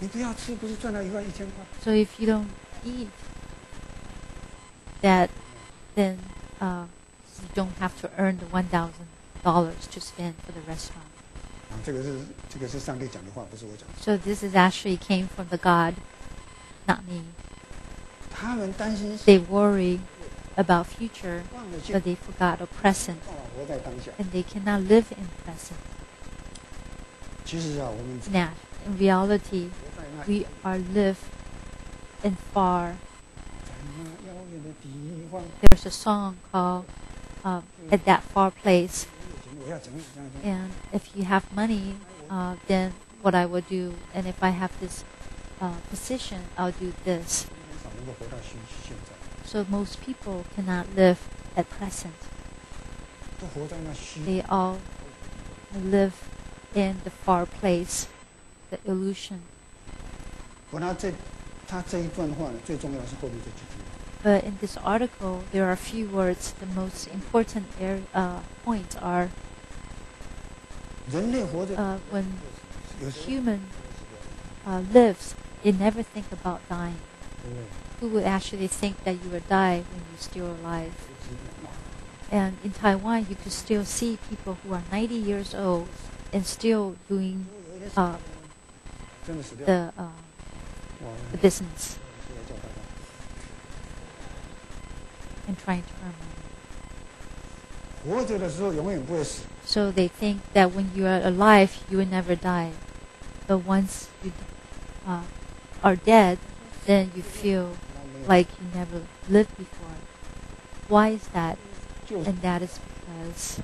So if you don't eat that, then you don't have to earn the $1,000 to spend for the restaurant. So this is actually came from the God, not me. They worry about future, but they forgot the present, and they cannot live in present. Now, in reality, we are live in far. There's a song called "At That Far Place," and if you have money, then what I will do, and if I have this position, I'll do this. So most people cannot live at present. They all live in the far place, the illusion. But in this article, there are a few words. The most important points are when human lives, they never think about dying. Who would actually think that you will die when you're still alive? And in Taiwan, you could still see people who are 90 years old and still doing the business and trying to earn money. So they think that when you are alive, you will never die. But once you are dead, then you feel like you never lived before. Why is that? And that is because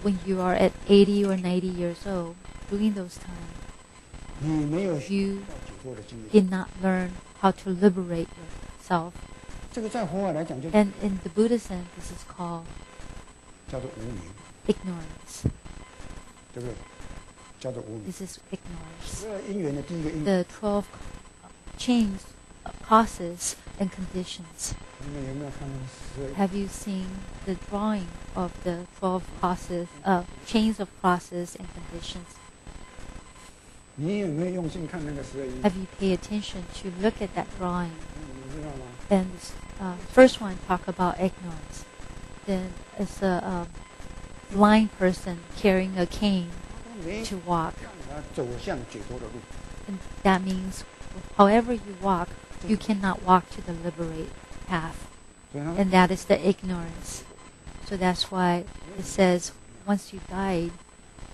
when you are at 80 or 90 years old, during those times, you did not learn how to liberate yourself. And in the Buddhism, this is called ignorance. This is ignorance. The 12 chains, causes, and conditions. Have you seen the drawing of the 12 causes, chains of causes and conditions? Have you paid attention to look at that drawing? And first one talk about ignorance. Then it's a blind person carrying a cane to walk. And that means however you walk, you cannot walk to the liberate path. And that is the ignorance. So that's why it says once you died,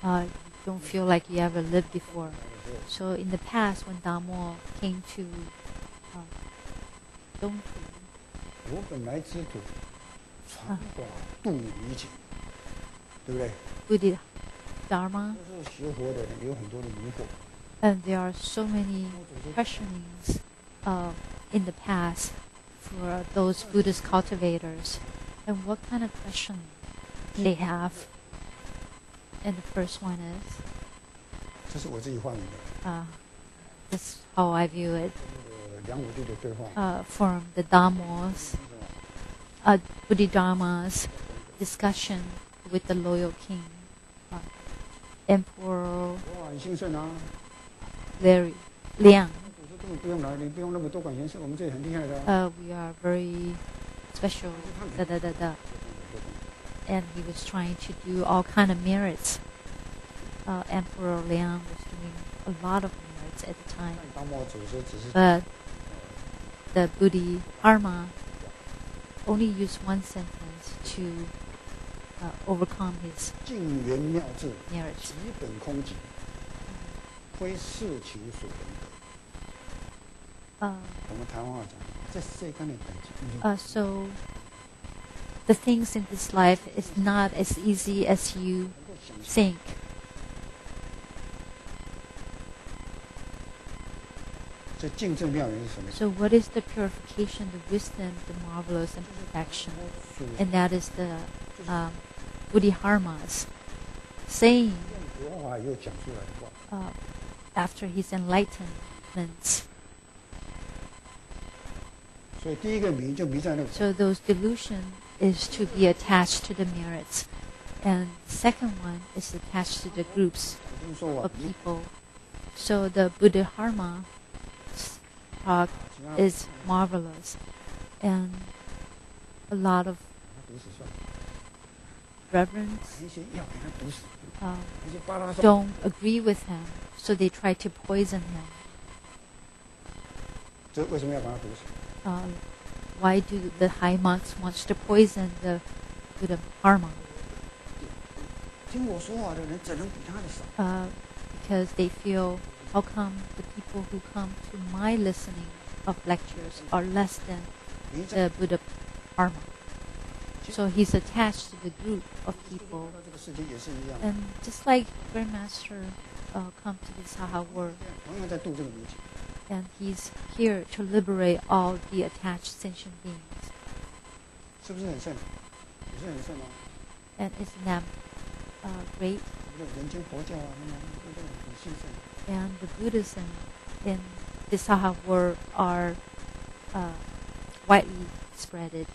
you don't feel like you ever lived before. So in the past, when Dharma came to Buddha Dharma, and there are so many questionings in the past for those Buddhist cultivators. And what kind of questioning they have? And the first one is, this is how I view it, from the Dharmas, Bodhidharma's discussion with the loyal king, Emperor Liang. We are very special, and he was trying to do all kind of merits. Emperor Liang was doing a lot of merits at the time. But the Bodhidharma only used one sentence to overcome his merits. So the things in this life is not as easy as you think. So what is the purification, the wisdom, the marvelous, and perfection? And that is the Bodhidharma's saying after his enlightenment. So those delusion is to be attached to the merits. And the second one is attached to the groups of people. So the Buddha Dharma talk is marvelous, and a lot of reverends don't agree with him, so they try to poison him. Why do the high monks want to poison the Buddha Dharma? Because they feel, how come the people who come to my listening of lectures are less than the Buddha Dharma? So he's attached to the group of people. And just like Grandmaster come to the Saha world, and he's here to liberate all the attached sentient beings. And isn't that great? And the Buddhism in the Saha world are widely spreaded.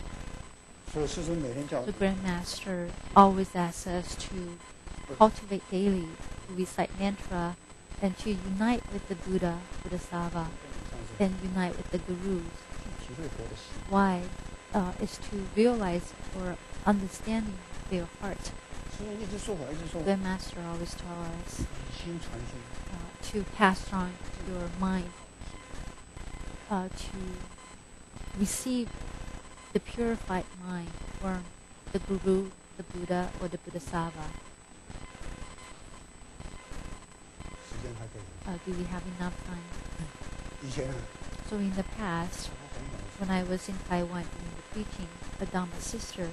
The Grandmaster always asks us to cultivate daily, to recite mantra, and to unite with the Buddha, Bodhisattva, and unite with the Gurus. Why? Is to realize or understanding their heart. The Master always tells us to pass on your mind, to receive the purified mind from the Guru, the Buddha, or the Bodhisattva. Do we have enough time? So in the past, when I was in Taiwan doing the preaching, a Dharma sister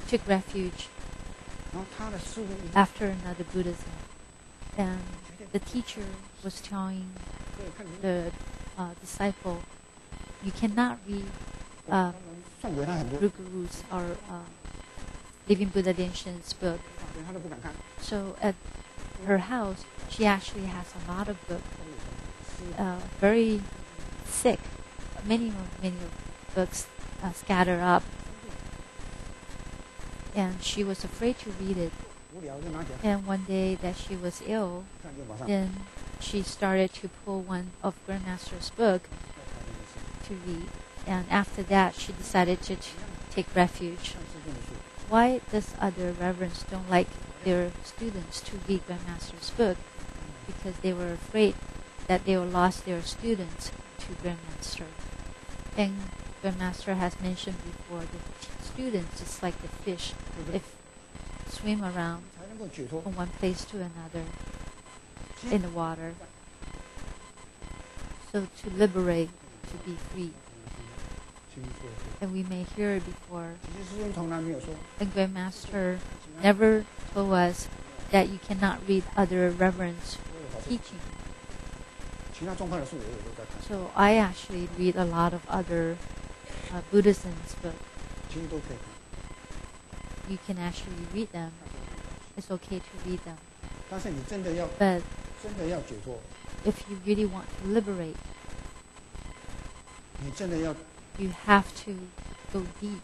took refuge after another Buddhism. And the teacher was telling the disciple, you cannot read Gurus or Living Buddha Denshin's book. So at her house, she actually has a lot of books, very thick, many books scattered up. And she was afraid to read it. And one day that she was ill, then she started to pull one of Grandmaster's book to read. And after that, she decided to take refuge. Why does other reverends don't like their students to read Grandmaster's book? Because they were afraid that they will lose their students to Grandmaster. And Grandmaster has mentioned before, the students is like the fish, if swim around from one place to another in the water. So to liberate, to be free. And we may hear it before. And Grandmaster never told us that you cannot read other reverends' teaching. So I actually read a lot of other Buddhism's books. You can actually read them. It's okay to read them. But if you really want to liberate, you have to go deep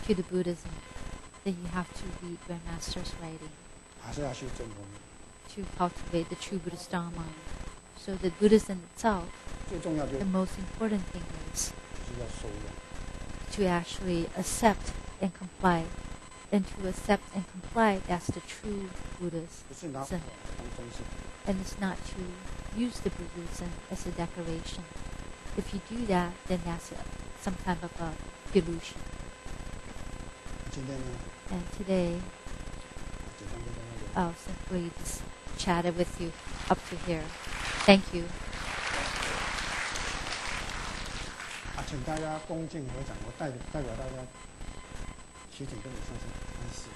to the Buddhism. Then you have to read Grandmaster's writing to cultivate the true Buddhist Dharma. So the Buddhism itself, the most important thing is to actually accept and comply. And to accept and comply, that's the true Buddhism. And it's not to use the Buddhism as a decoration. If you do that, then that's some kind of a delusion. And today, I'll simply just chat with you up to here. Thank you. 请大家恭敬合掌，我代表大家祈请跟你上师安息。